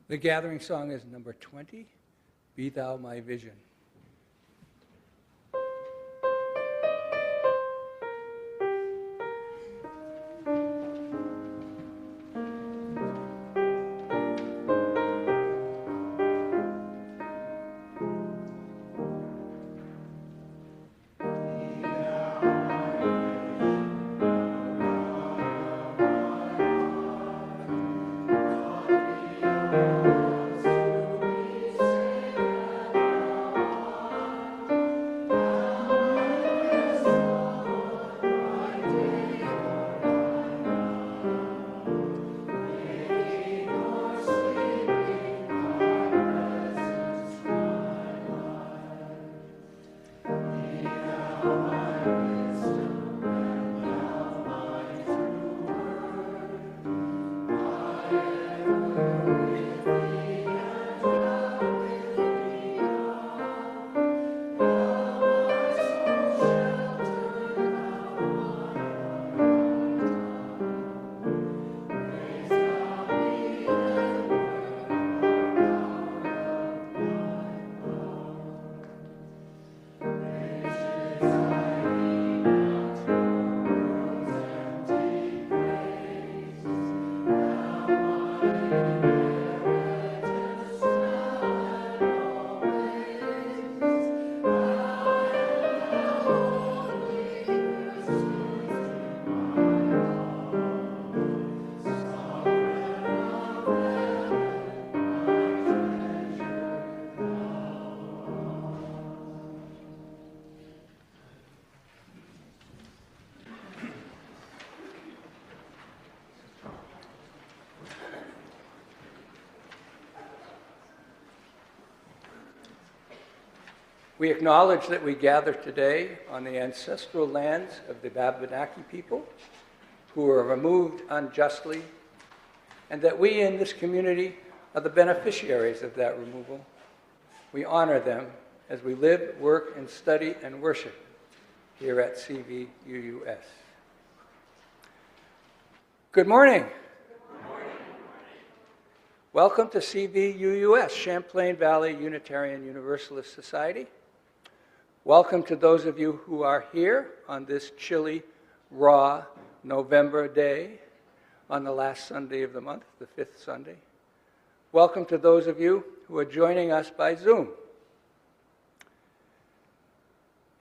The gathering song is number 20, Be Thou My Vision. We acknowledge that we gather today on the ancestral lands of the Wabanaki people who were removed unjustly, and that we in this community are the beneficiaries of that removal. We honor them as we live, work, and study and worship here at CVUUS. Good morning. Good morning. Welcome to CVUUS, Champlain Valley Unitarian Universalist Society. Welcome to those of you who are here on this chilly, raw November day on the last Sunday of the month, the fifth Sunday. Welcome to those of you who are joining us by Zoom.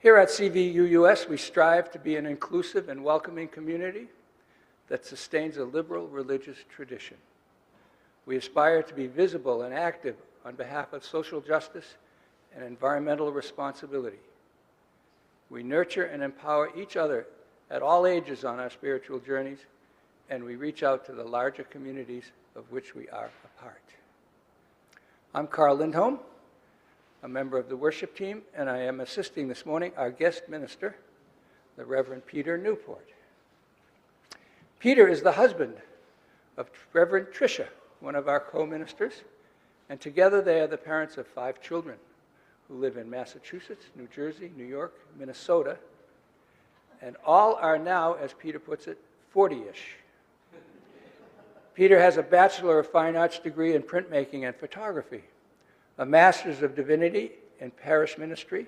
Here at CVUUS, we strive to be an inclusive and welcoming community that sustains a liberal religious tradition. We aspire to be visible and active on behalf of social justice and environmental responsibility. We nurture and empower each other at all ages on our spiritual journeys, and we reach out to the larger communities of which we are a part. I'm Karl LIndholm, a member of the worship team, and I am assisting this morning our guest minister, the Reverend Peter Newport. Peter is the husband of Reverend Tricia, one of our co-ministers, and together they are the parents of 5 children who live in Massachusetts, New Jersey, New York, Minnesota, and all are now, as Peter puts it, 40-ish. Peter has a Bachelor of Fine Arts degree in printmaking and photography, a Master's of Divinity in Parish Ministry,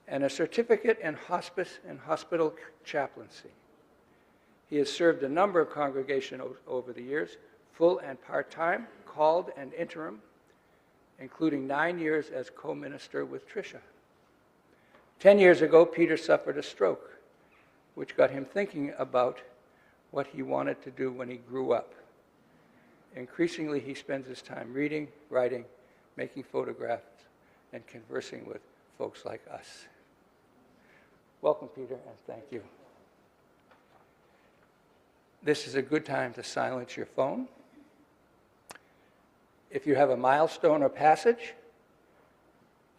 and a certificate in hospice and hospital chaplaincy. He has served a number of congregations over the years, full and part-time, called and interim, including 9 years as co-minister with Tricia. 10 years ago, Peter suffered a stroke, which got him thinking about what he wanted to do when he grew up. Increasingly, he spends his time reading, writing, making photographs, and conversing with folks like us. Welcome, Peter, and thank you. This is a good time to silence your phone. If you have a milestone or passage,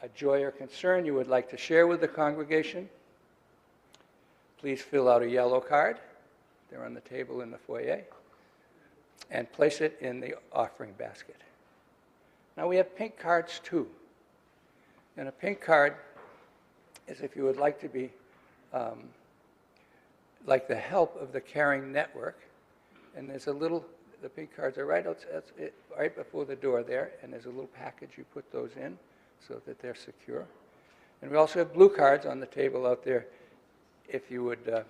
a joy or concern you would like to share with the congregation, please fill out a yellow card. They're on the table in the foyer, and place it in the offering basket. Now we have pink cards too. And a pink card is if you would like to be like the help of the Caring Network. And there's a little the pink cards are right before the door there, and there's a little package. You put those in so that they're secure. And we also have blue cards on the table out there if you would,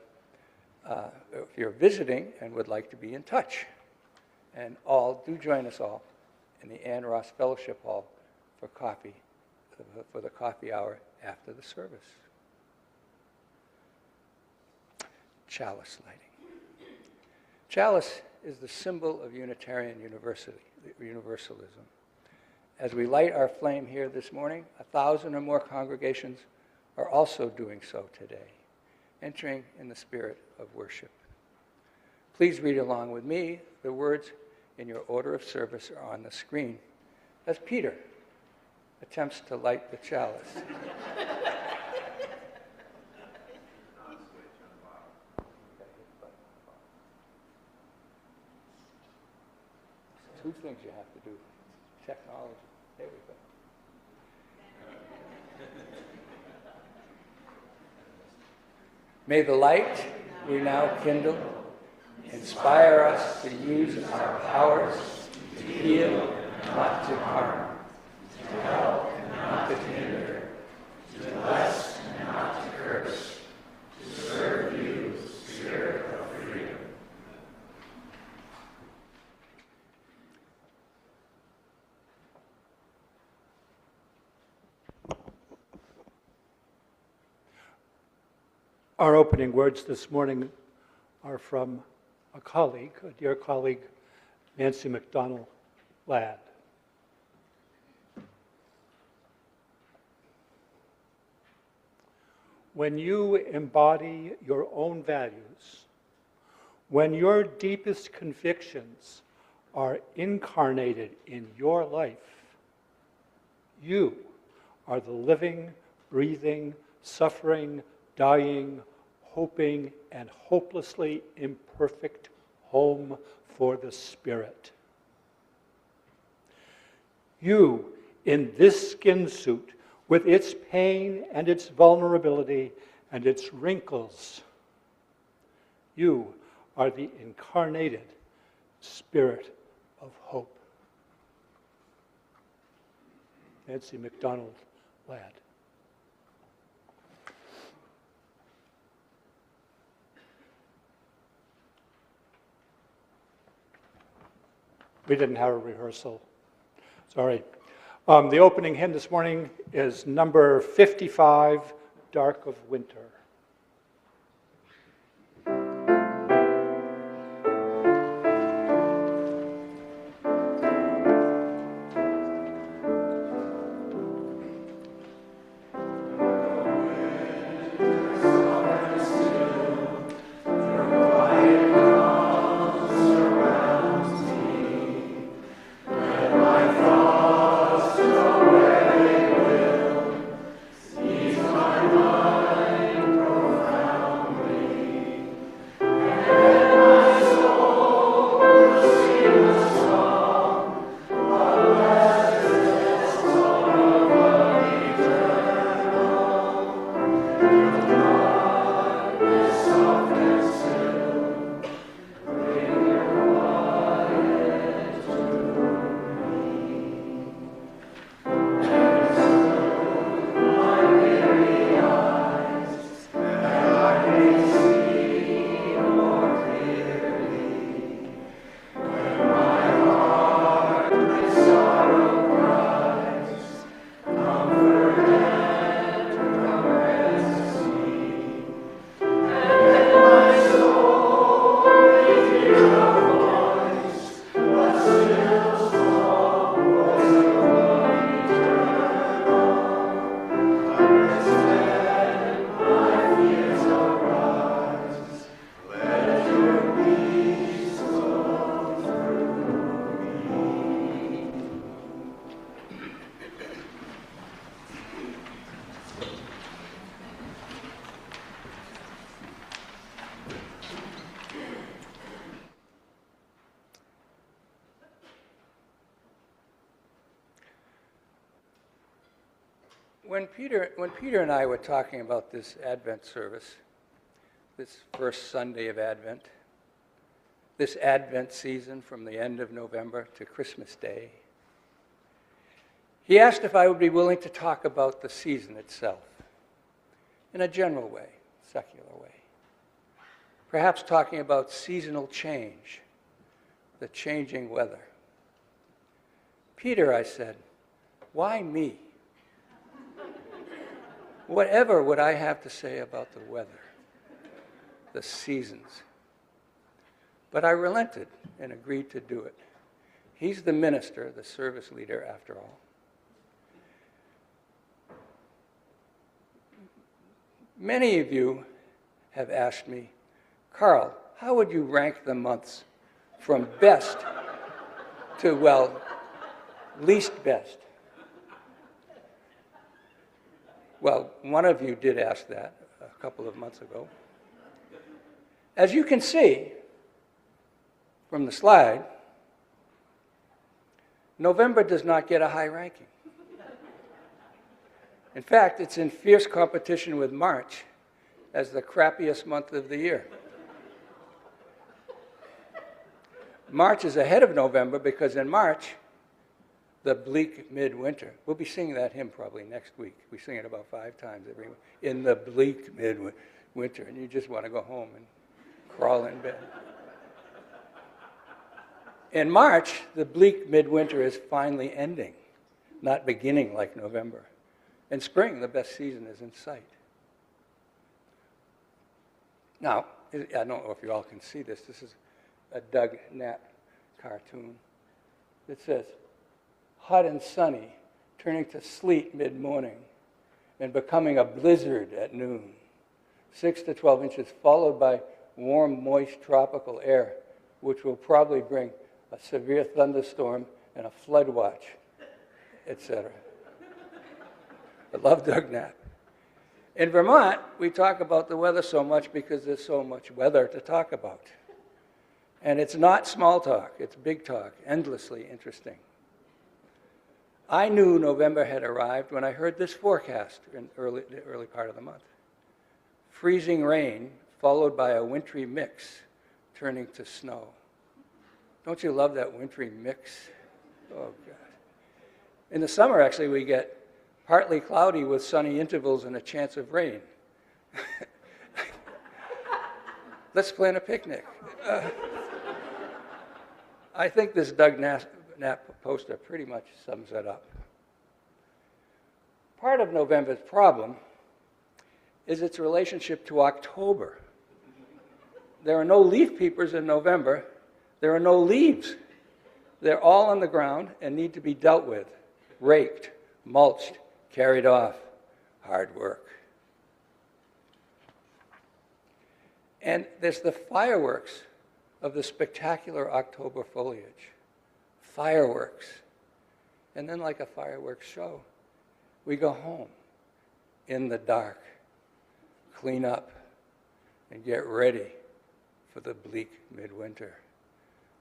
if you're visiting and would like to be in touch. And do join us all in the Ann Ross Fellowship Hall for coffee, for the coffee hour after the service. Chalice lighting. Chalice is the symbol of Unitarian Universalism. As we light our flame here this morning, 1,000 or more congregations are also doing so today, entering in the spirit of worship. Please read along with me. The words in your order of service are on the screen as Peter attempts to light the chalice. Two things you have to do. Technology. There we go. May the light we now kindle inspire us to use our powers to heal, not to harm, to help, not to hinder, to bless, and not to curse, to serve you, Spirit of freedom. Our opening words this morning are from a colleague, a dear colleague, Nancy MacDonald Ladd. When you embody your own values, when your deepest convictions are incarnated in your life, you are the living, breathing, suffering, dying, hoping, and hopelessly imperfect home for the Spirit. You, in this skin suit, with its pain and its vulnerability and its wrinkles, you are the incarnated Spirit of hope. Nancy MacDonald Ladd. We didn't have a rehearsal. Sorry. The opening hymn this morning is number 55, Dark of Winter. When Peter and I were talking about this Advent service, this first Sunday of Advent, this Advent season from the end of November to Christmas Day. He asked if I would be willing to talk about the season itself in a general way, secular way. Perhaps talking about seasonal change, the changing weather. Peter, I said, why me? Whatever would I have to say about the weather, the seasons? But I relented and agreed to do it. He's the minister, the service leader, after all. Many of you have asked me, Karl, how would you rank the months from best to, well, least best? Well, one of you did ask that a couple of months ago. As you can see from the slide, November does not get a high ranking. In fact, it's in fierce competition with March as the crappiest month of the year. March is ahead of November because in March, the bleak midwinter. We'll be singing that hymn probably next week. We sing it about 5 times every week. In the bleak midwinter, and you just want to go home and crawl in bed. In March, the bleak midwinter is finally ending, not beginning like November. In spring, the best season is in sight. Now, I don't know if you all can see this. This is a Doug Knapp cartoon that says, hot and sunny, turning to sleet mid-morning, and becoming a blizzard at noon. 6 to 12 inches, followed by warm, moist tropical air, which will probably bring a severe thunderstorm and a flood watch, etc. I love Doug Knapp. In Vermont, we talk about the weather so much because there's so much weather to talk about. And it's not small talk, it's big talk, endlessly interesting. I knew November had arrived when I heard this forecast in the early part of the month. Freezing rain followed by a wintry mix turning to snow. Don't you love that wintry mix? Oh, God. In the summer, actually, we get partly cloudy with sunny intervals and a chance of rain. Let's plan a picnic. I think this Doug Knapp poster pretty much sums it up. Part of November's problem is its relationship to October. There are no leaf peepers in November. There are no leaves. They're all on the ground and need to be dealt with, raked, mulched, carried off. Hard work. And there's the fireworks of the spectacular October foliage. Fireworks. And then like a fireworks show, we go home in the dark, clean up, and get ready for the bleak midwinter.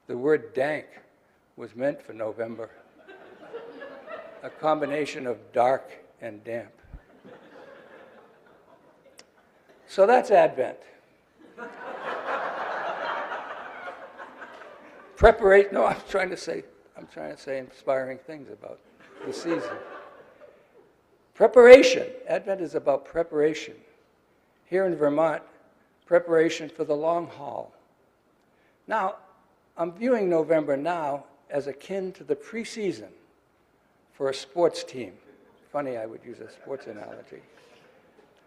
The word dank was meant for November, a combination of dark and damp. So that's Advent. Preparation, no, I'm trying to say inspiring things about the season. Preparation. Advent is about preparation. Here in Vermont, preparation for the long haul. Now, I'm viewing November now as akin to the preseason for a sports team. Funny I would use a sports analogy.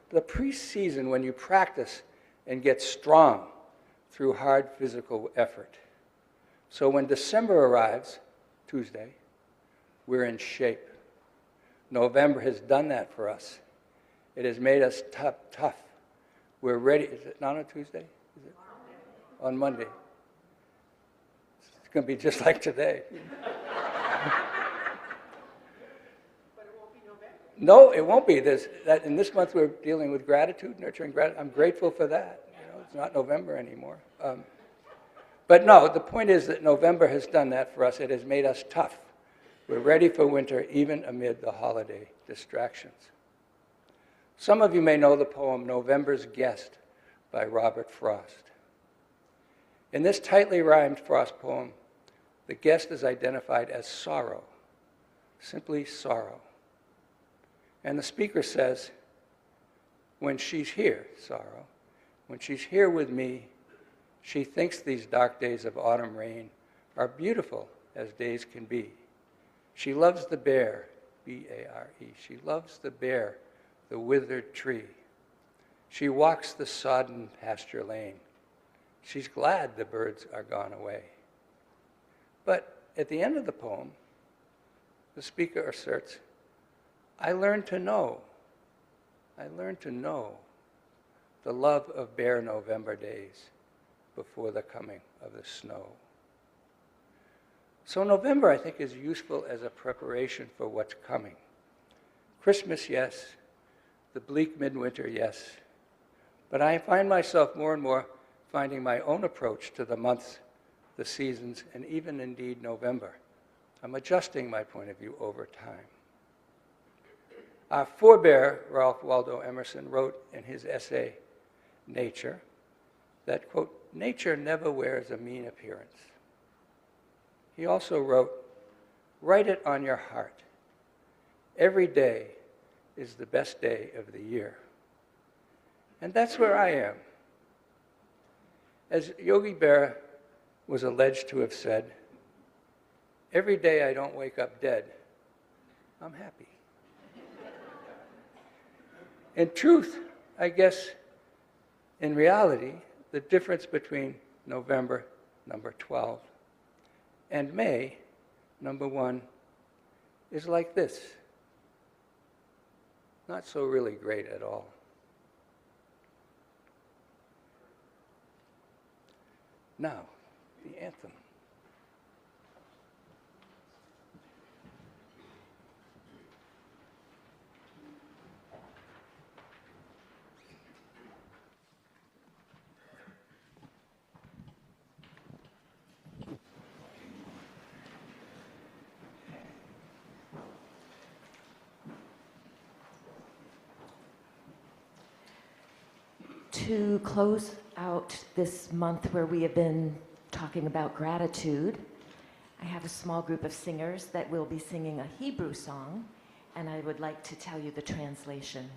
The preseason when you practice and get strong through hard physical effort. So when December arrives, Tuesday, we're in shape. November has done that for us. It has made us tough. We're ready. Is it not on Tuesday? Is it? On Monday. It's going to be just like today. But it won't be November. No, it won't be. In this month we're dealing with gratitude, nurturing gratitude. I'm grateful for that. It's not November anymore. But no, the point is that November has done that for us. It has made us tough. We're ready for winter, even amid the holiday distractions. Some of you may know the poem November's Guest by Robert Frost. In this tightly rhymed frost poem, the guest is identified as sorrow, simply sorrow. And the speaker says, when she's here, sorrow, when she's here with me, she thinks these dark days of autumn rain are beautiful as days can be. She loves the bare, B-A-R-E. She loves the bare, the withered tree. She walks the sodden pasture lane. She's glad the birds are gone away. But at the end of the poem, the speaker asserts, I learned to know the love of bare November days before the coming of the snow. So November, I think, is useful as a preparation for what's coming. Christmas, yes. The bleak midwinter, yes. But I find myself more and more finding my own approach to the months, the seasons, and even indeed November. I'm adjusting my point of view over time. Our forebear, Ralph Waldo Emerson, wrote in his essay, Nature, that, quote, nature never wears a mean appearance. He also wrote, write it on your heart. Every day is the best day of the year. And that's where I am. As Yogi Berra was alleged to have said, every day I don't wake up dead, I'm happy. In truth, I guess, in reality, the difference between November, number 12, and May, number 1, is like this. Not so really great at all. Now, the anthem. To close out this month where we have been talking about gratitude, I have a small group of singers that will be singing a Hebrew song, and I would like to tell you the translation.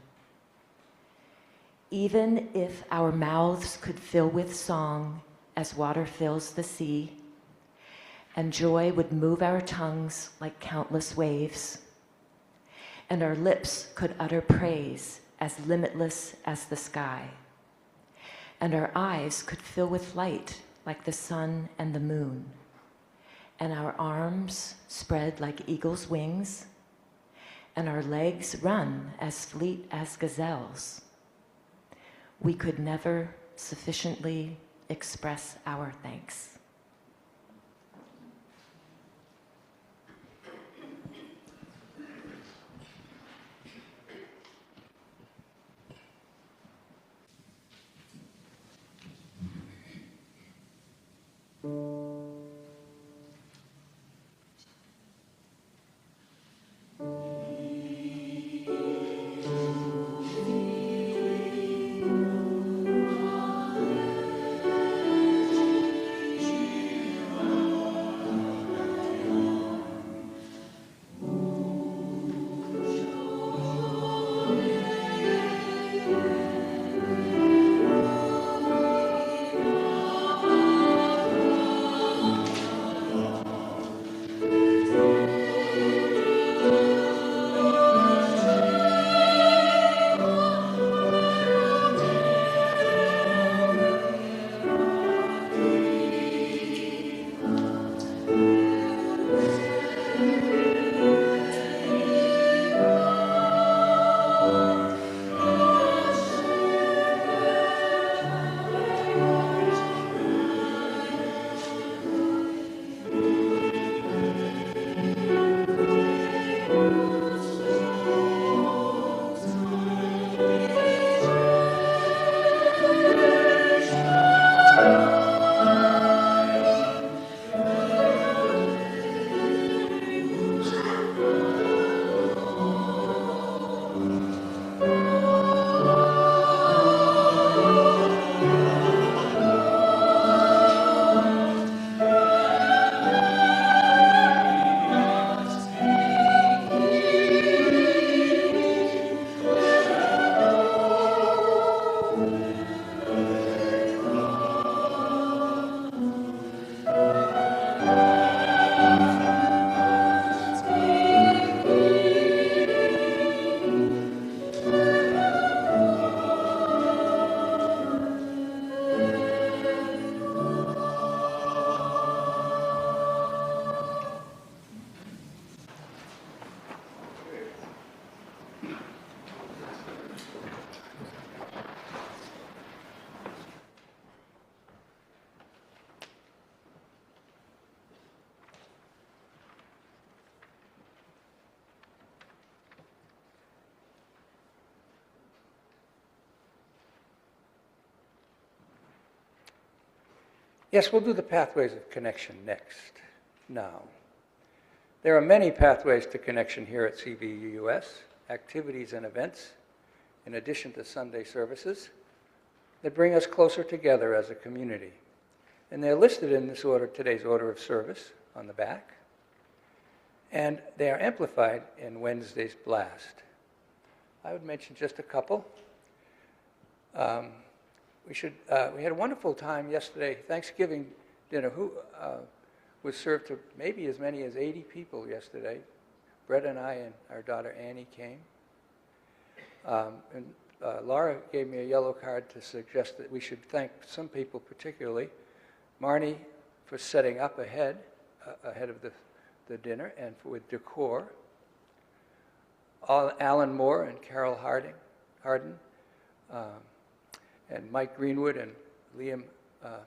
Even if our mouths could fill with song as water fills the sea, and joy would move our tongues like countless waves, and our lips could utter praise as limitless as the sky, and our eyes could fill with light like the sun and the moon, and our arms spread like eagle's wings, and our legs run as fleet as gazelles, we could never sufficiently express our thanks. Yes, we'll do the pathways of connection next. Now, there are many pathways to connection here at CVUUS, activities and events, in addition to Sunday services, that bring us closer together as a community. And they're listed in this order, today's order of service on the back. And they are amplified in Wednesday's blast. I would mention just a couple. We had a wonderful time yesterday, Thanksgiving dinner. Who was served to maybe as many as 80 people yesterday. Brett and I and our daughter Annie came. And Laura gave me a yellow card to suggest that we should thank some people particularly. Marnie for setting up ahead of the dinner and with decor. Alan Moore and Carol Harden, and Mike Greenwood and Liam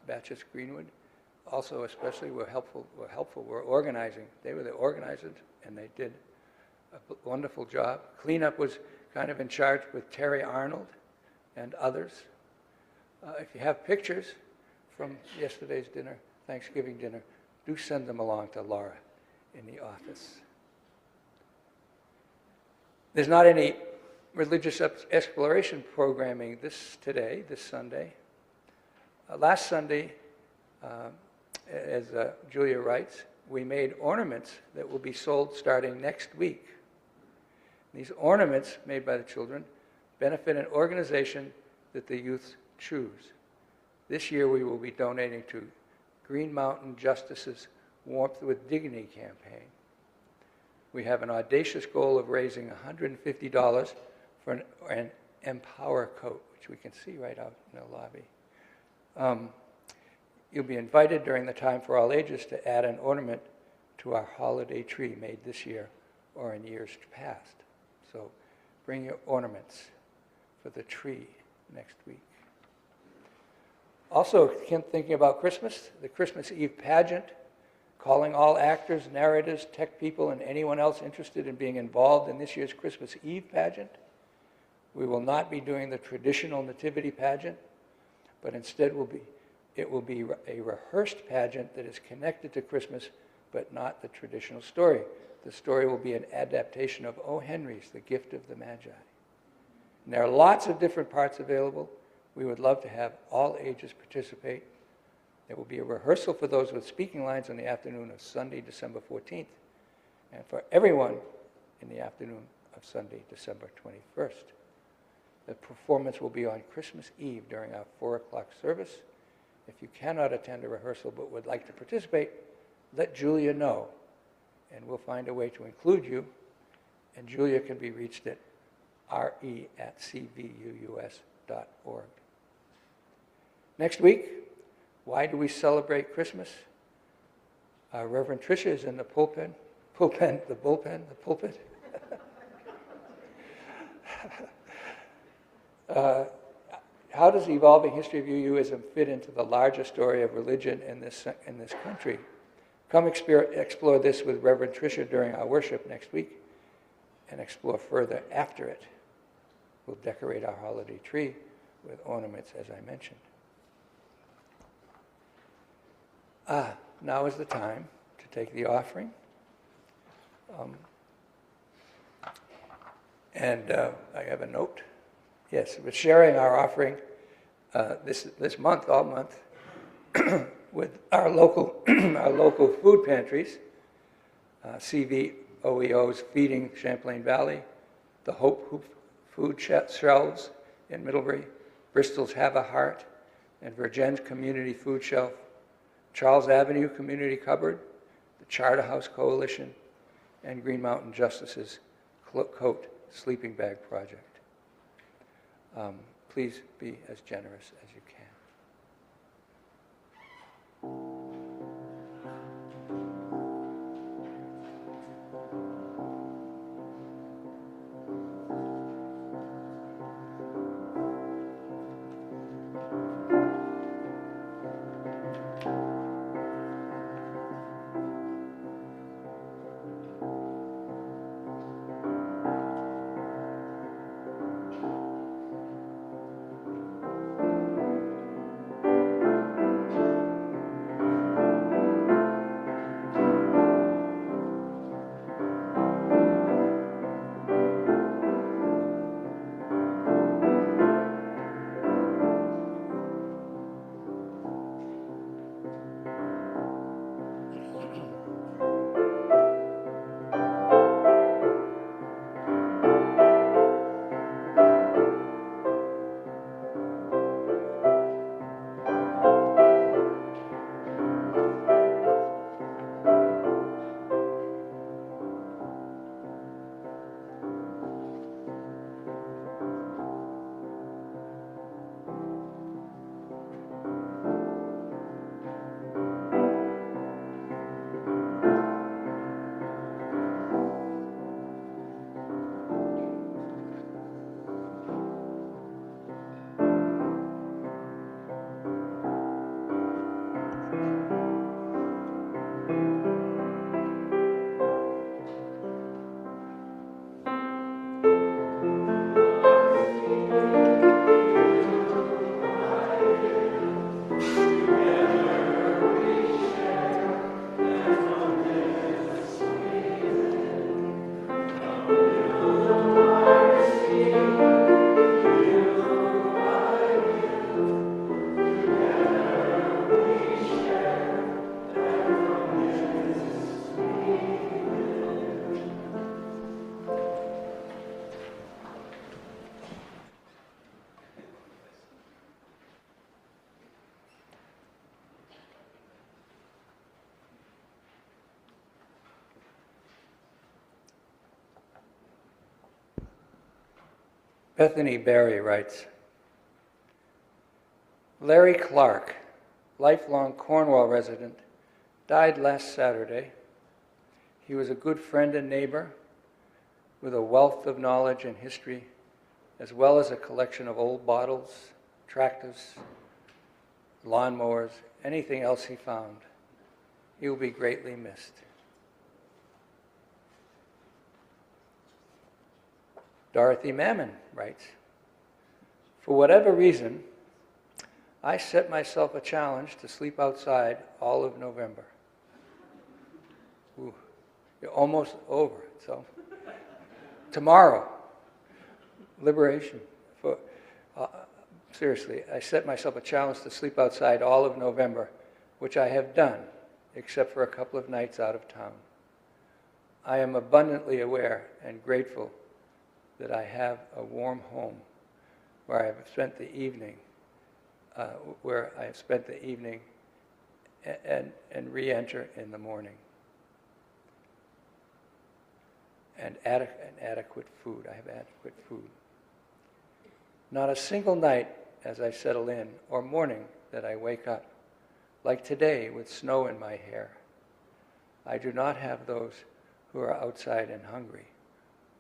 Batches Greenwood, also especially were helpful. Were organizing. They were the organizers, and they did a wonderful job. Cleanup was kind of in charge with Terry Arnold and others. If you have pictures from yesterday's dinner, Thanksgiving dinner, do send them along to Laura in the office. There's not any religious exploration programming this Sunday. Last Sunday, as Julia writes, we made ornaments that will be sold starting next week. These ornaments made by the children benefit an organization that the youth choose. This year we will be donating to Green Mountain Justice's Warmth with Dignity campaign. We have an audacious goal of raising $150 for an Empower coat, which we can see right out in the lobby. You'll be invited during the time for all ages to add an ornament to our holiday tree made this year or in years past. So bring your ornaments for the tree next week. Also, thinking about Christmas, the Christmas Eve pageant, calling all actors, narrators, tech people, and anyone else interested in being involved in this year's Christmas Eve pageant. We will not be doing the traditional nativity pageant, but instead it will be a rehearsed pageant that is connected to Christmas, but not the traditional story. The story will be an adaptation of O. Henry's The Gift of the Magi. And there are lots of different parts available. We would love to have all ages participate. There will be a rehearsal for those with speaking lines on the afternoon of Sunday, December 14th, and for everyone in the afternoon of Sunday, December 21st. The performance will be on Christmas Eve during our 4 o'clock service. If you cannot attend a rehearsal but would like to participate, let Julia know, and we'll find a way to include you. And Julia can be reached at re@cvuus.org. Next week, why do we celebrate Christmas? Reverend Tricia is in the pulpit. How does the evolving history of UUism fit into the larger story of religion in this country? Come explore this with Reverend Tricia during our worship next week, and explore further after it. We'll decorate our holiday tree with ornaments, as I mentioned. Now is the time to take the offering. I have a note. Yes, we're sharing our offering this month, all month, with our local food pantries, CVOEO's Feeding Champlain Valley, the Hope Food Shelves in Middlebury, Bristol's Have a Heart, and Virgin's Community Food Shelf, Charles Avenue Community Cupboard, the Charter House Coalition, and Green Mountain Justice's Coat Sleeping Bag Project. Please be as generous as you can. Bethany Barry writes, Larry Clark, lifelong Cornwall resident, died last Saturday. He was a good friend and neighbor with a wealth of knowledge and history, as well as a collection of old bottles, tractors, lawnmowers, anything else he found. He will be greatly missed. Dorothy Mammen writes, for whatever reason, I set myself a challenge to sleep outside all of November. Ooh, you're almost over, so tomorrow, liberation. Seriously, I set myself a challenge to sleep outside all of November, which I have done, except for a couple of nights out of town. I am abundantly aware and grateful that I have a warm home where I have spent the evening, and re-enter in the morning. And adequate food. I have adequate food. Not a single night as I settle in, or morning that I wake up, like today with snow in my hair. I do not have those who are outside and hungry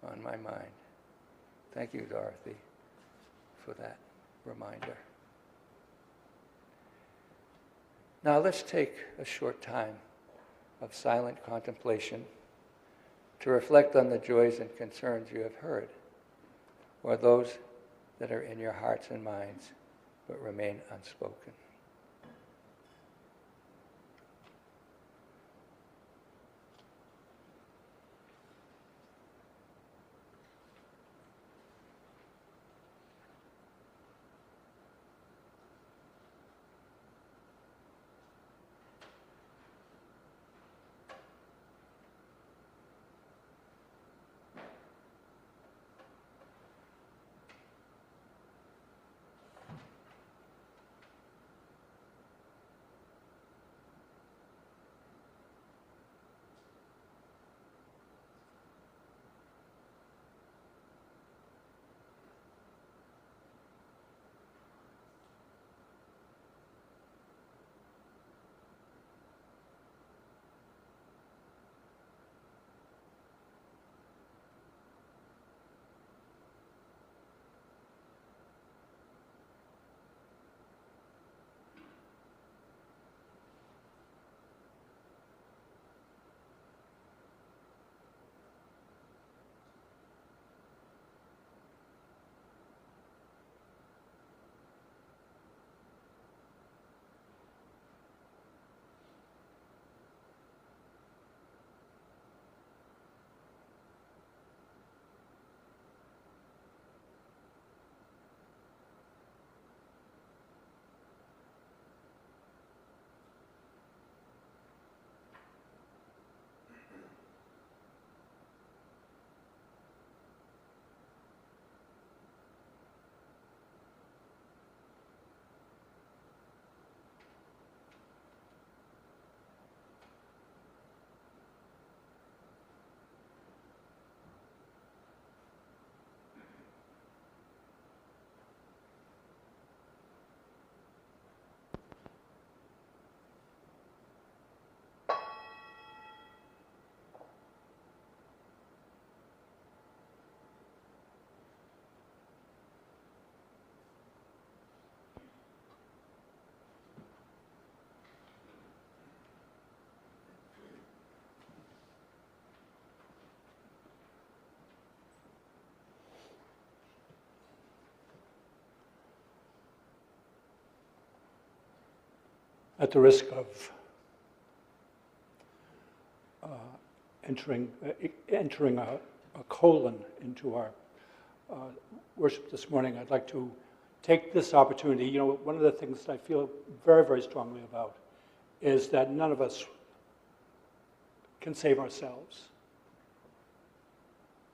on my mind. Thank you, Dorothy, for that reminder. Now let's take a short time of silent contemplation to reflect on the joys and concerns you have heard, or those that are in your hearts and minds but remain unspoken. At the risk of entering a colon into our worship this morning, I'd like to take this opportunity. You know, one of the things that I feel very, very strongly about is that none of us can save ourselves.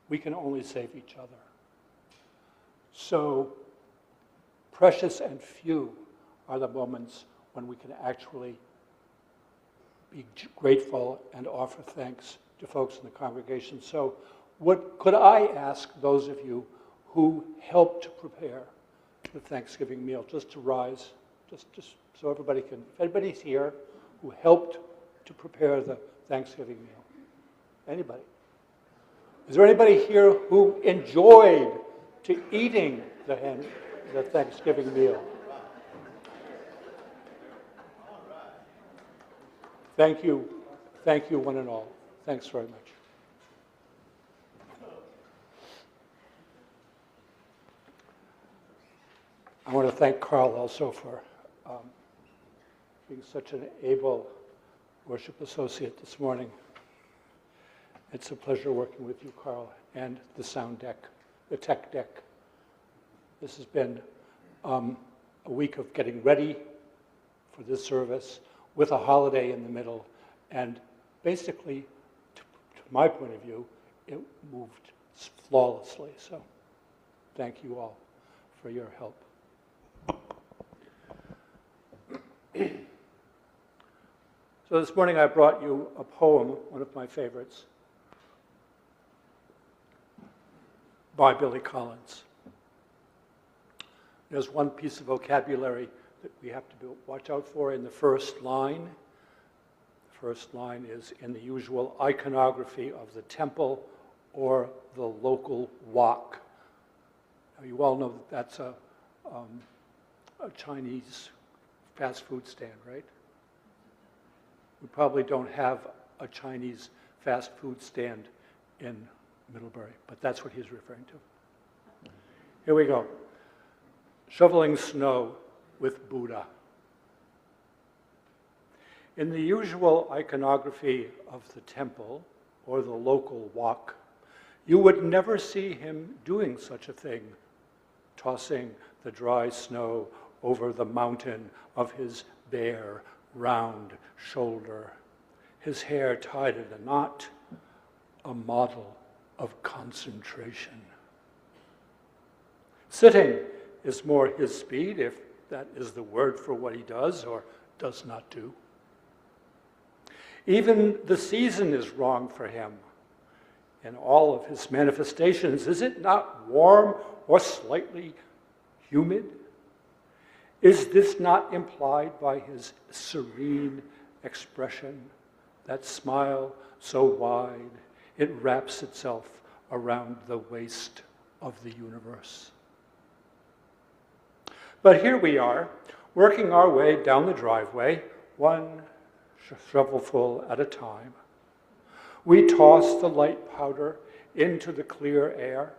We can only save each other. So precious and few are the moments when we can actually be grateful and offer thanks to folks in the congregation. So what could I ask those of you who helped prepare the Thanksgiving meal? Just to rise, just so everybody can, if anybody's here who helped to prepare the Thanksgiving meal. Anybody? Is there anybody here who enjoyed to eating the Thanksgiving meal? Thank you one and all. Thanks very much. I want to thank Karl also for being such an able worship associate this morning. It's a pleasure working with you, Karl, and the sound deck, the tech deck. This has been a week of getting ready for this service with a holiday in the middle, and basically, to my point of view, it moved flawlessly. So thank you all for your help. So this morning I brought you a poem, one of my favorites, by Billy Collins. There's one piece of vocabulary that we have to watch out for in the first line. The first line is in the usual iconography of the temple or the local wok. Now, you all know that that's a Chinese fast food stand, right? We probably don't have a Chinese fast food stand in Middlebury, but that's what he's referring to. Here we go. Shoveling snow with Buddha. In the usual iconography of the temple or the local wok, you would never see him doing such a thing, tossing the dry snow over the mountain of his bare, round shoulder, his hair tied in a knot, a model of concentration. Sitting is more his speed, if that is the word for what he does or does not do. Even the season is wrong for him. In all of his manifestations, is it not warm or slightly humid? Is this not implied by his serene expression, that smile so wide it wraps itself around the waist of the universe? But here we are, working our way down the driveway, one shovelful at a time. We toss the light powder into the clear air.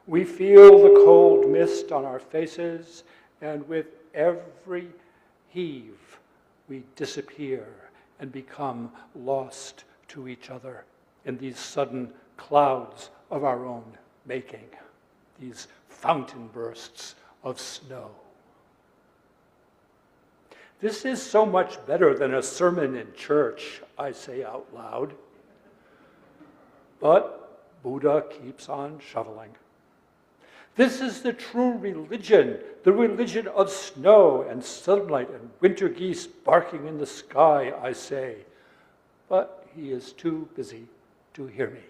We feel the cold mist on our faces, and with every heave, we disappear and become lost to each other in these sudden clouds of our own making, these fountain bursts of snow. This is so much better than a sermon in church, I say out loud. But Buddha keeps on shoveling. This is the true religion, the religion of snow and sunlight and winter geese barking in the sky, I say. But he is too busy to hear me.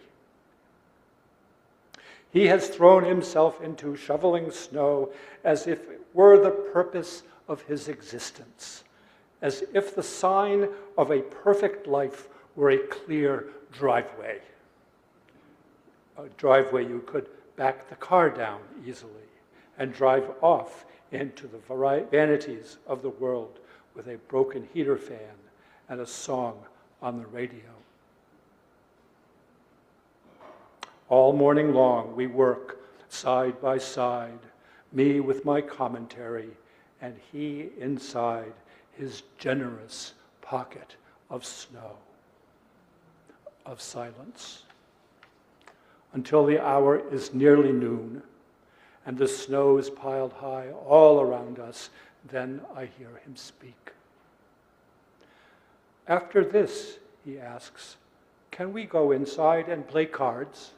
He has thrown himself into shoveling snow as if it were the purpose of his existence, as if the sign of a perfect life were a clear driveway. A driveway you could back the car down easily and drive off into the vanities of the world with a broken heater fan and a song on the radio. All morning long we work side by side, me with my commentary and he inside his generous pocket of snow, of silence, until the hour is nearly noon and the snow is piled high all around us. Then I hear him speak. After this, he asks, can we go inside and play cards?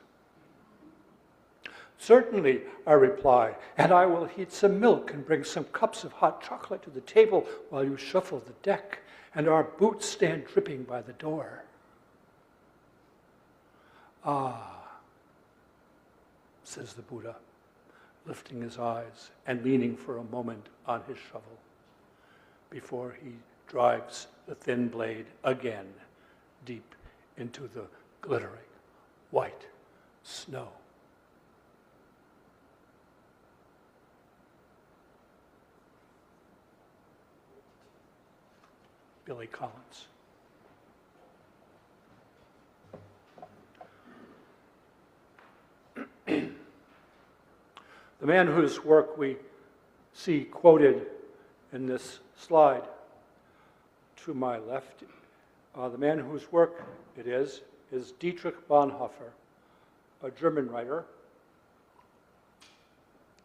Certainly, I reply, and I will heat some milk and bring some cups of hot chocolate to the table while you shuffle the deck, and our boots stand dripping by the door. Ah, says the Buddha, lifting his eyes and leaning for a moment on his shovel before he drives the thin blade again deep into the glittering white snow. Billy Collins. The man whose work we see quoted in this slide to my left, the man whose work it is Dietrich Bonhoeffer, a German writer,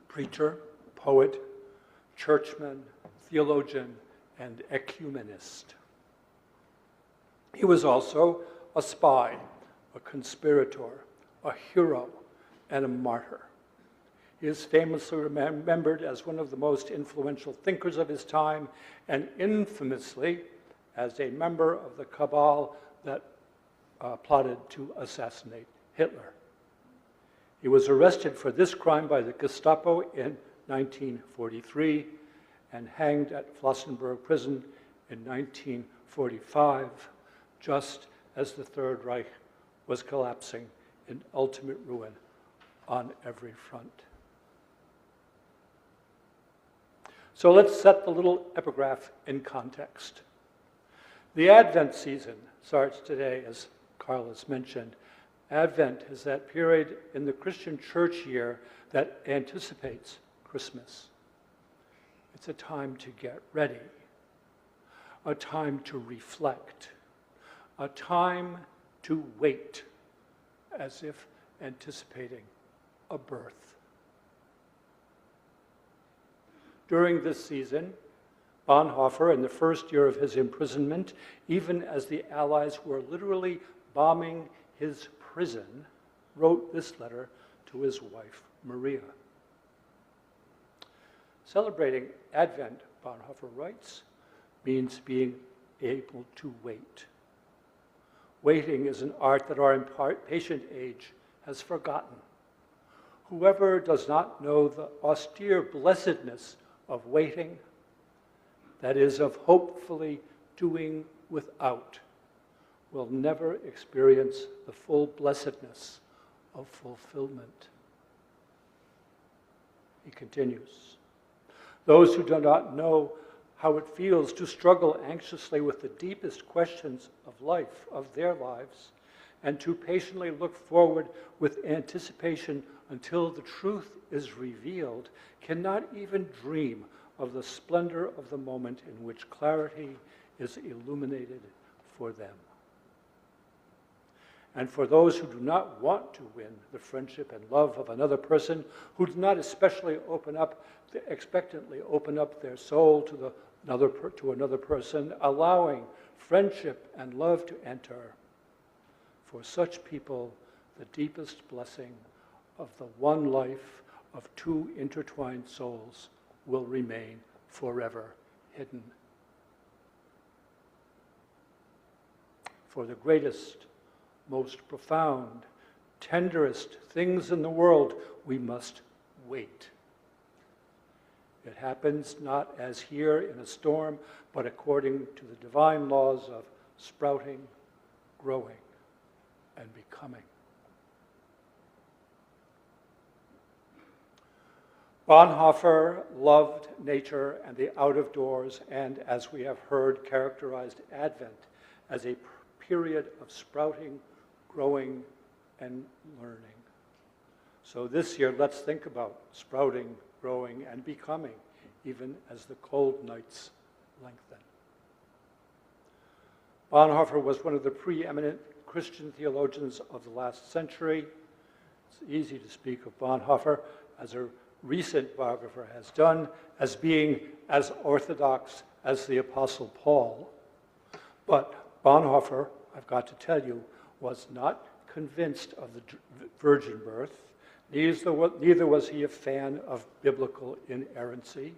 preacher, poet, churchman, theologian, and ecumenist. He was also a spy, a conspirator, a hero, and a martyr. He is famously remembered as one of the most influential thinkers of his time, and infamously as a member of the cabal that plotted to assassinate Hitler. He was arrested for this crime by the Gestapo in 1943 and hanged at Flossenburg prison in 1945, just as the Third Reich was collapsing in ultimate ruin on every front. So let's set the little epigraph in context. The Advent season starts today, as Karl has mentioned. Advent is that period in the Christian church year that anticipates Christmas. It's a time to get ready, a time to reflect, a time to wait, as if anticipating a birth. During this season, Bonhoeffer, in the first year of his imprisonment, even as the Allies were literally bombing his prison, wrote this letter to his wife, Maria. Celebrating Advent, Bonhoeffer writes, means being able to wait. Waiting is an art that our impatient age has forgotten. Whoever does not know the austere blessedness of waiting, that is, of hopefully doing without, will never experience the full blessedness of fulfillment. He continues, those who do not know how it feels to struggle anxiously with the deepest questions of life, of their lives, and to patiently look forward with anticipation until the truth is revealed, cannot even dream of the splendor of the moment in which clarity is illuminated for them. And for those who do not want to win the friendship and love of another person, who do not especially expectantly open up their soul to another person, allowing friendship and love to enter, for such people, the deepest blessing of the one life of two intertwined souls will remain forever hidden. For the greatest, most profound, tenderest things in the world, we must wait. It happens not as here in a storm, but according to the divine laws of sprouting, growing, and becoming. Bonhoeffer loved nature and the out of doors, and as we have heard, characterized Advent as a period of sprouting, growing, and learning. So this year, let's think about sprouting, growing, and becoming, even as the cold nights lengthen. Bonhoeffer was one of the preeminent Christian theologians of the last century. It's easy to speak of Bonhoeffer, as a recent biographer has done, as being as orthodox as the Apostle Paul. But Bonhoeffer, I've got to tell you, was not convinced of the virgin birth. Neither was he a fan of biblical inerrancy,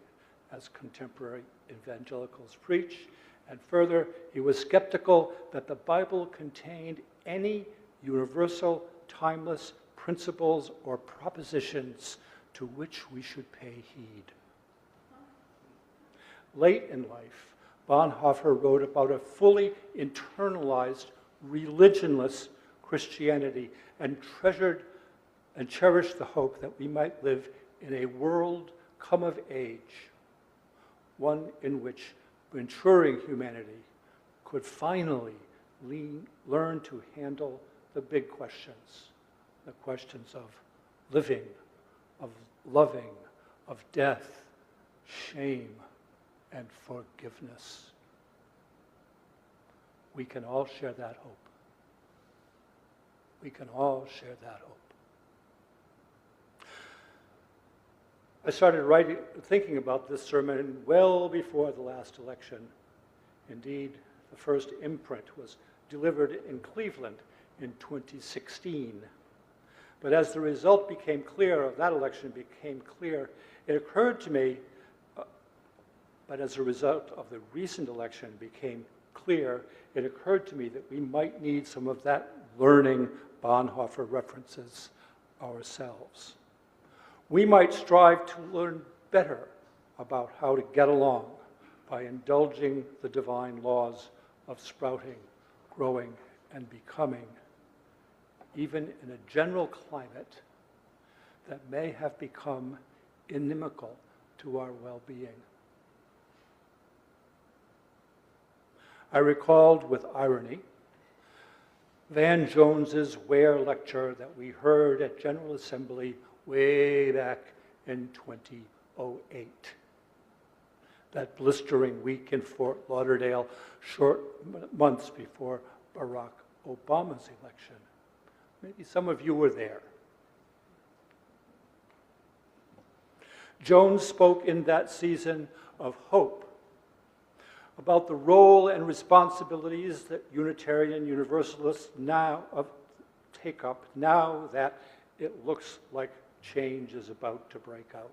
as contemporary evangelicals preach. And further, he was skeptical that the Bible contained any universal, timeless principles or propositions to which we should pay heed. Late in life, Bonhoeffer wrote about a fully internalized, religionless Christianity and treasured and cherished the hope that we might live in a world come of age, one in which maturing humanity could finally learn to handle the big questions, the questions of living, of loving, of death, shame, and forgiveness. We can all share that hope. We can all share that hope. I started thinking about this sermon well before the last election. Indeed, the first imprint was delivered in Cleveland in 2016. But as the result became clear, of that election became clear, it occurred to me, but as a result of the recent election became clear, it occurred to me that we might need some of that learning Bonhoeffer references ourselves. We might strive to learn better about how to get along by indulging the divine laws of sprouting, growing, and becoming, even in a general climate that may have become inimical to our well-being. I recalled with irony Van Jones's Ware lecture that we heard at General Assembly way back in 2008. That blistering week in Fort Lauderdale, short months before Barack Obama's election. Maybe some of you were there. Jones spoke in that season of hope, about the role and responsibilities that Unitarian Universalists now take up, now that it looks like change is about to break out.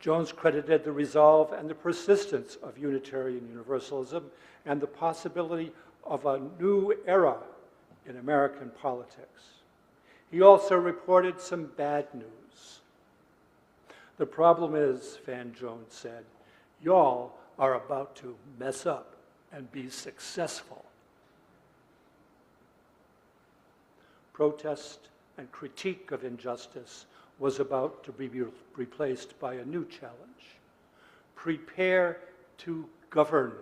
Jones credited the resolve and the persistence of Unitarian Universalism and the possibility of a new era in American politics. He also reported some bad news. The problem is, Van Jones said, y'all are about to mess up and be successful. Protest and critique of injustice was about to be replaced by a new challenge. Prepare to govern,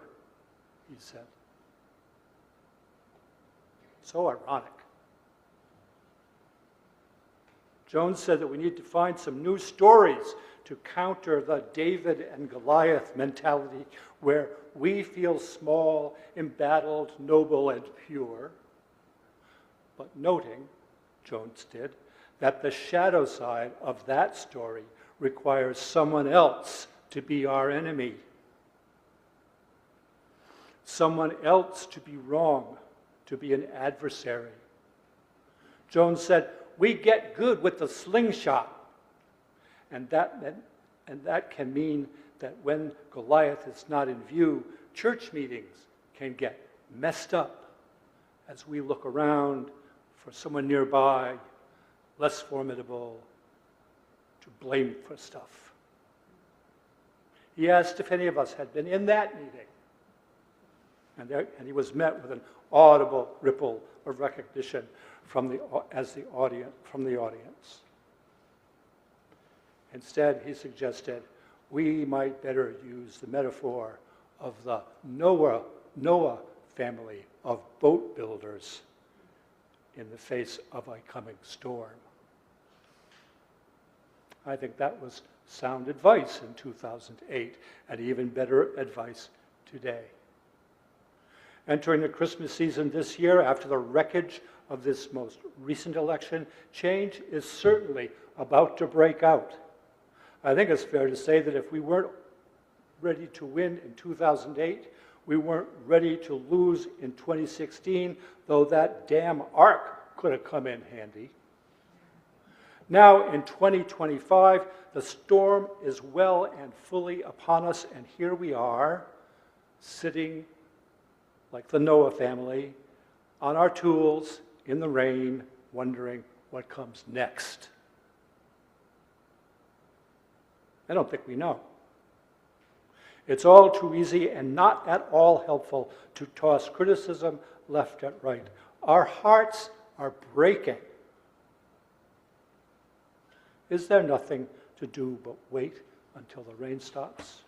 he said. So ironic. Jones said that we need to find some new stories to counter the David and Goliath mentality where we feel small, embattled, noble, and pure. But noting, Jones did, that the shadow side of that story requires someone else to be our enemy. Someone else to be wrong, to be an adversary. Jones said, we get good with the slingshot. And that can mean that when Goliath is not in view, church meetings can get messed up as we look around for someone nearby, less formidable, to blame for stuff. He asked if any of us had been in that meeting. And he was met with an audible ripple of recognition from the audience. Instead, he suggested we might better use the metaphor of the Noah family of boat builders in the face of a coming storm. I think that was sound advice in 2008, and even better advice today. Entering the Christmas season this year, after the wreckage of this most recent election, change is certainly about to break out. I think it's fair to say that if we weren't ready to win in 2008, we weren't ready to lose in 2016, though that damn ark could have come in handy. Now in 2025, the storm is well and fully upon us, and here we are, sitting like the Noah family, on our tools, in the rain, wondering what comes next? I don't think we know. It's all too easy and not at all helpful to toss criticism left and right. Our hearts are breaking. Is there nothing to do but wait until the rain stops?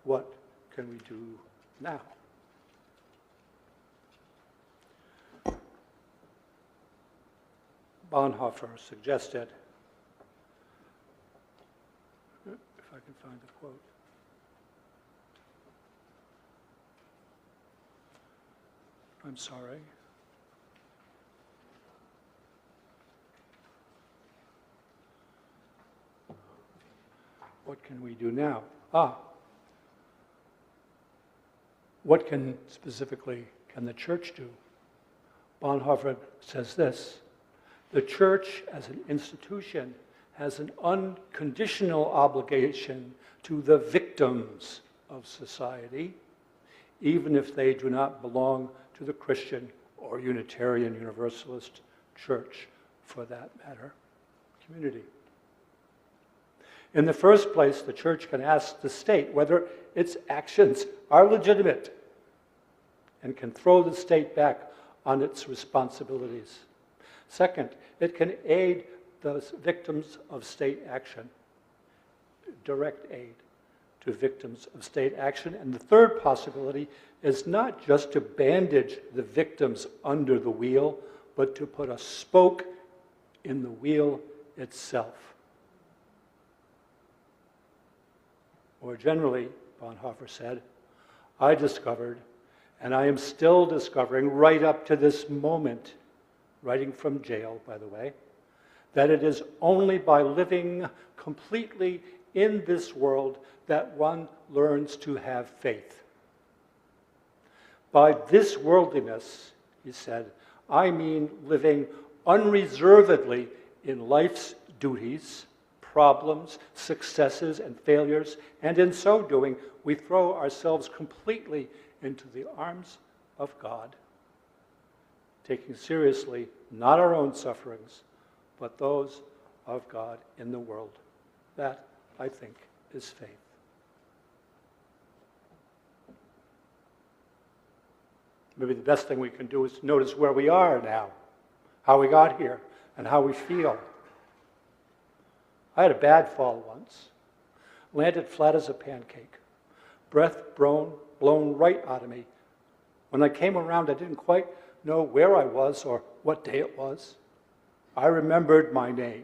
What can we do now? Bonhoeffer suggested, if I can find the quote, I'm sorry. What can we do now? What specifically can the church do? Bonhoeffer says this: the church as an institution has an unconditional obligation to the victims of society, even if they do not belong to the Christian or Unitarian Universalist church, for that matter, community. In the first place, the church can ask the state whether its actions are legitimate and can throw the state back on its responsibilities. Second, it can aid those victims of state action, direct aid to victims of state action. And the third possibility is not just to bandage the victims under the wheel, but to put a spoke in the wheel itself. More generally, Bonhoeffer said, I discovered, and I am still discovering right up to this moment, writing from jail, by the way, that it is only by living completely in this world that one learns to have faith. By this worldliness, he said, I mean living unreservedly in life's duties, problems, successes, and failures, and in so doing, we throw ourselves completely into the arms of God, taking seriously not our own sufferings, but those of God in the world. That, I think, is faith. Maybe the best thing we can do is notice where we are now, how we got here, and how we feel. I had a bad fall once. Landed flat as a pancake. Breath blown right out of me. When I came around, I didn't quite know where I was or what day it was. I remembered my name.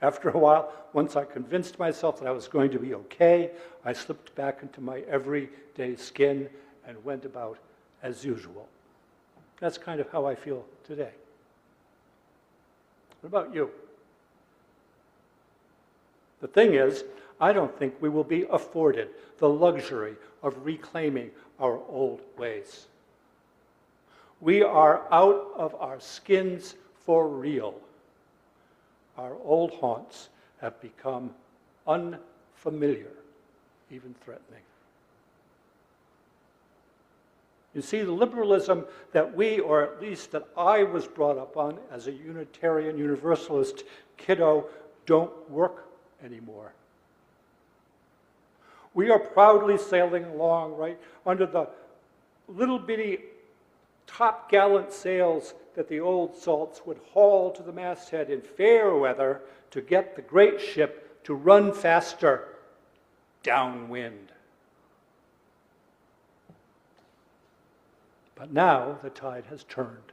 After a while, once I convinced myself that I was going to be okay, I slipped back into my everyday skin and went about as usual. That's kind of how I feel today. What about you? The thing is, I don't think we will be afforded the luxury of reclaiming our old ways. We are out of our skins for real. Our old haunts have become unfamiliar, even threatening. You see, the liberalism that we, or at least that I was brought up on as a Unitarian Universalist kiddo, don't work anymore. We are proudly sailing along, right, under the little bitty top gallant sails that the old salts would haul to the masthead in fair weather to get the great ship to run faster downwind. But now the tide has turned.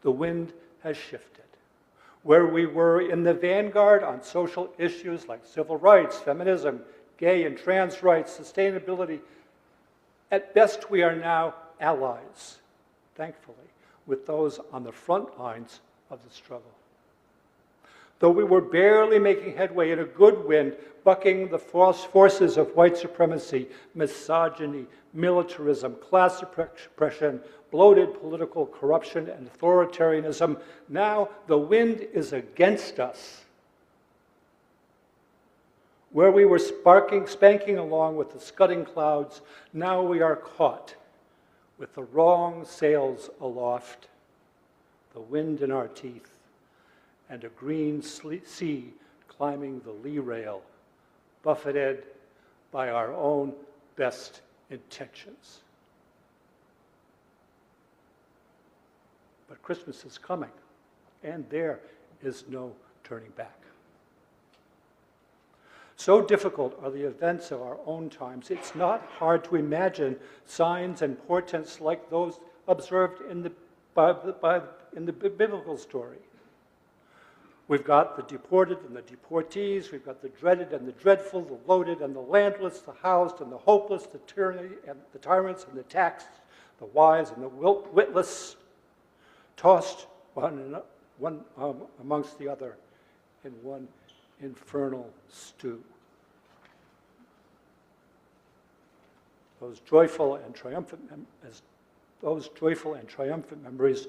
The wind has shifted. Where we were in the vanguard on social issues like civil rights, feminism, gay and trans rights, sustainability, at best we are now allies, thankfully, with those on the front lines of the struggle. Though we were barely making headway in a good wind, bucking the forces of white supremacy, misogyny, militarism, class oppression, bloated political corruption, and authoritarianism, now the wind is against us. Where we were spanking along with the scudding clouds, now we are caught with the wrong sails aloft. the wind in our teeth, and a green sea climbing the lee rail, buffeted by our own best intentions. But Christmas is coming, and there is no turning back. So difficult are the events of our own times, it's not hard to imagine signs and portents like those observed in the biblical story. We've got the deported and the deportees, we've got the dreaded and the dreadful, the loaded and the landless, the housed and the hopeless, the tyranny and the tyrants and the taxed, the wise and the witless, tossed one amongst the other in one infernal stew. Those joyful and triumphant memories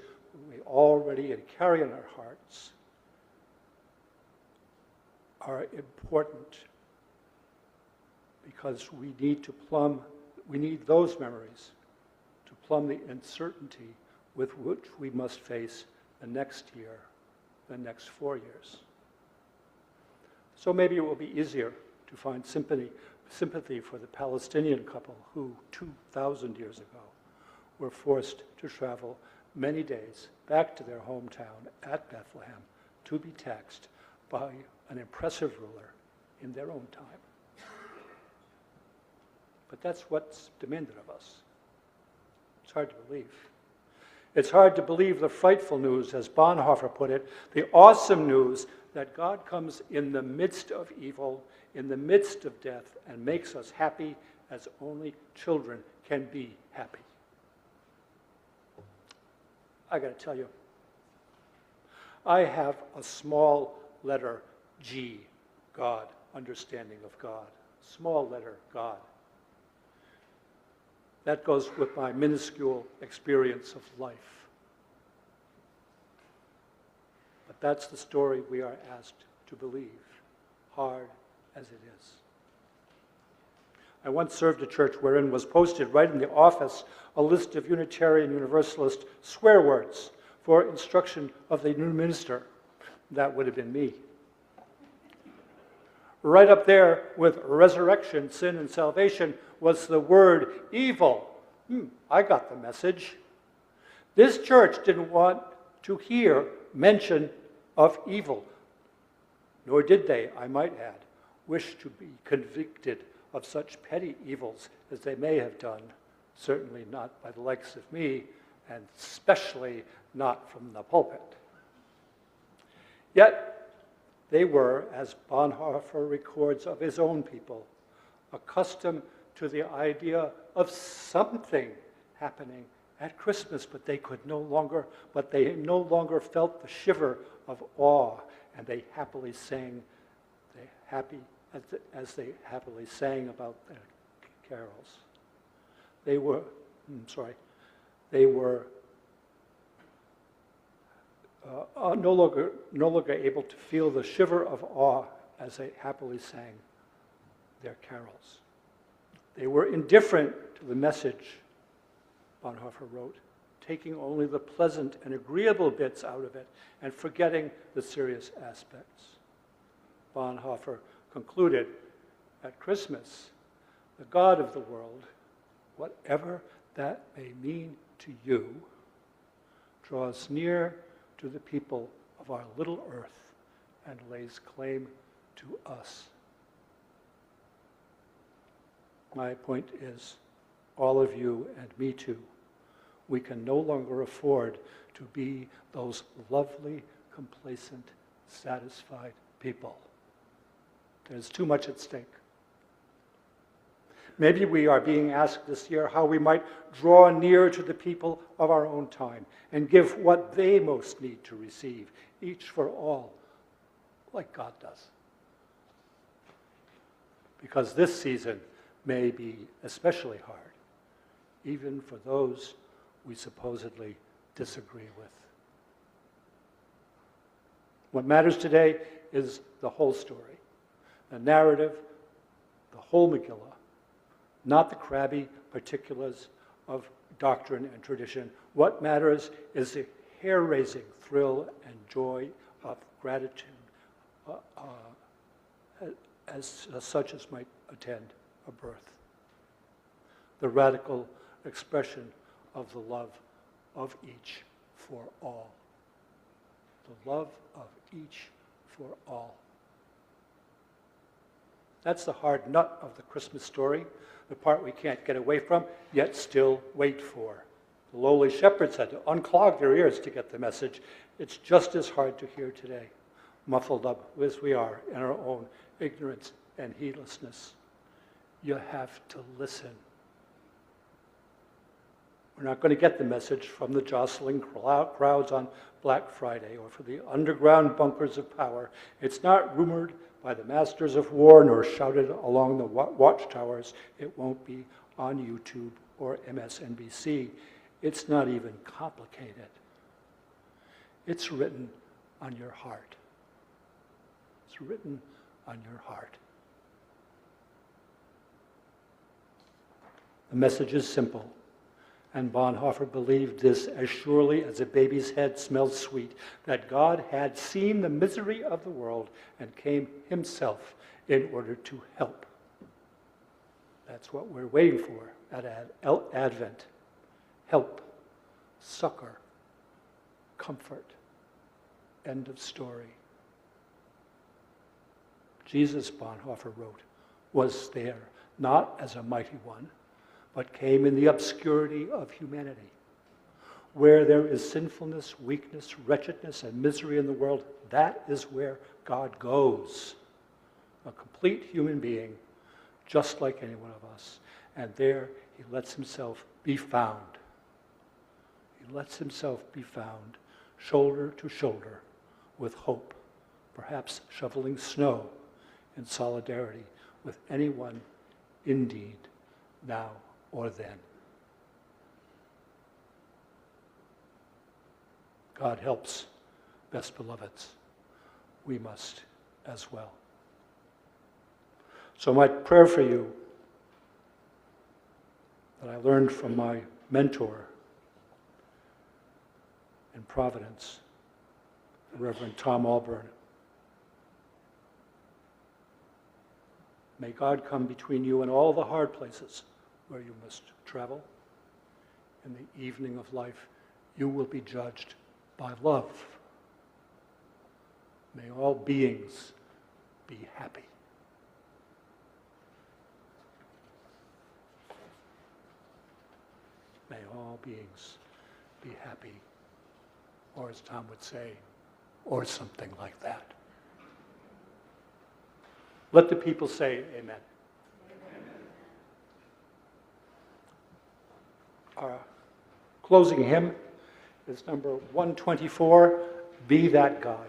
we already carry in our hearts are important because we need those memories to plumb the uncertainty with which we must face the next year, the next 4 years. So maybe it will be easier to find sympathy for the Palestinian couple who, 2,000 years ago, were forced to travel many days back to their hometown at Bethlehem to be taxed by an impressive ruler in their own time. But that's what's demanded of us. It's hard to believe. It's hard to believe the frightful news, as Bonhoeffer put it, the awesome news that God comes in the midst of evil, in the midst of death, and makes us happy as only children can be happy. I got to tell you, I have a small letter G, God, understanding of God. Small letter God. That goes with my minuscule experience of life. But that's the story we are asked to believe, hard as it is. I once served a church wherein was posted right in the office a list of Unitarian Universalist swear words for instruction of the new minister. That would have been me. Right up there with resurrection, sin, and salvation was the word evil. I got the message. This church didn't want to hear mention of evil, nor did they, I might add, wish to be convicted of such petty evils as they may have done, certainly not by the likes of me, and especially not from the pulpit. Yet, they were, as Bonhoeffer records of his own people, accustomed to the idea of something happening at Christmas, but they no longer felt the shiver of awe, and they happily sang, as they happily sang about their carols. They were no longer able to feel the shiver of awe as they happily sang their carols. They were indifferent to the message, Bonhoeffer wrote, taking only the pleasant and agreeable bits out of it and forgetting the serious aspects. Bonhoeffer concluded, at Christmas, the God of the world, whatever that may mean to you, draws near to the people of our little earth and lays claim to us. My point is, all of you and me too, we can no longer afford to be those lovely, complacent, satisfied people. There's too much at stake. Maybe we are being asked this year how we might draw near to the people of our own time and give what they most need to receive, each for all, like God does. Because this season may be especially hard, even for those we supposedly disagree with. What matters today is the whole story, the narrative, the whole Megillah, not the crabby particulars of doctrine and tradition. What matters is the hair-raising thrill and joy of gratitude as such as might attend a birth. The radical expression of the love of each for all. The love of each for all. That's the hard nut of the Christmas story, the part we can't get away from, yet still wait for. The lowly shepherds had to unclog their ears to get the message. It's just as hard to hear today, muffled up as we are in our own ignorance and heedlessness. You have to listen. We're not going to get the message from the jostling crowds on Black Friday or from the underground bunkers of power. It's not rumored by the masters of war nor shouted along the watchtowers. It won't be on YouTube or MSNBC. It's not even complicated. It's written on your heart. It's written on your heart. The message is simple, and Bonhoeffer believed this as surely as a baby's head smells sweet, that God had seen the misery of the world and came himself in order to help. That's what we're waiting for at Advent. Help, succor, comfort. End of story. Jesus, Bonhoeffer wrote, was there, not as a mighty one, but came in the obscurity of humanity. Where there is sinfulness, weakness, wretchedness, and misery in the world, that is where God goes. A complete human being, just like any one of us. And there he lets himself be found. He lets himself be found, shoulder to shoulder, with hope, perhaps shoveling snow in solidarity with anyone in need, now or then. God helps, best beloveds. We must as well. So my prayer for you, that I learned from my mentor in Providence, the Reverend Tom Alburn. May God come between you and all the hard places where you must travel. In the evening of life, you will be judged by love. May all beings be happy. May all beings be happy. Or as Tom would say, or something like that. Let the people say amen. Our closing hymn is number 124, Be That Guide.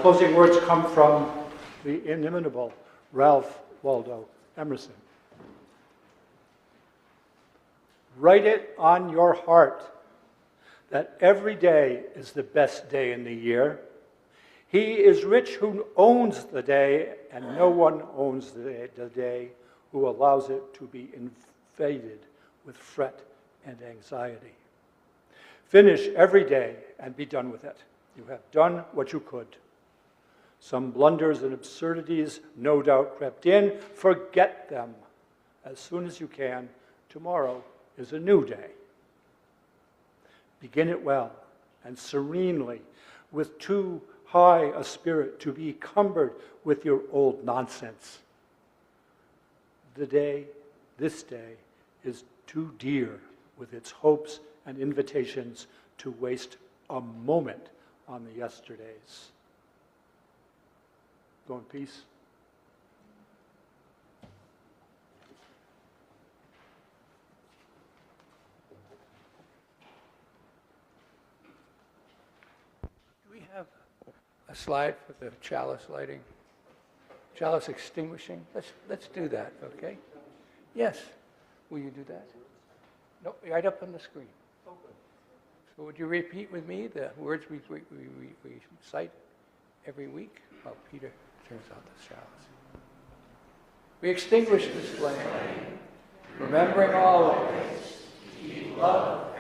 closing words come from the inimitable Ralph Waldo Emerson. Write it on your heart that every day is the best day in the year. He is rich who owns the day, and no one owns the day who allows it to be invaded with fret and anxiety. Finish every day and be done with it. You have done what you could. Some blunders and absurdities no doubt crept in. Forget them as soon as you can. Tomorrow is a new day. Begin it well and serenely, with too high a spirit to be cumbered with your old nonsense. This day, is too dear with its hopes and invitations to waste a moment on the yesterdays. Go in peace. Do we have a slide for the chalice lighting? Chalice extinguishing? Let's do that, okay? Yes. Will you do that? No, right up on the screen. So would you repeat with me the words we cite every week? While Peter turns out the chalice. We extinguish this flame, remembering always to keep love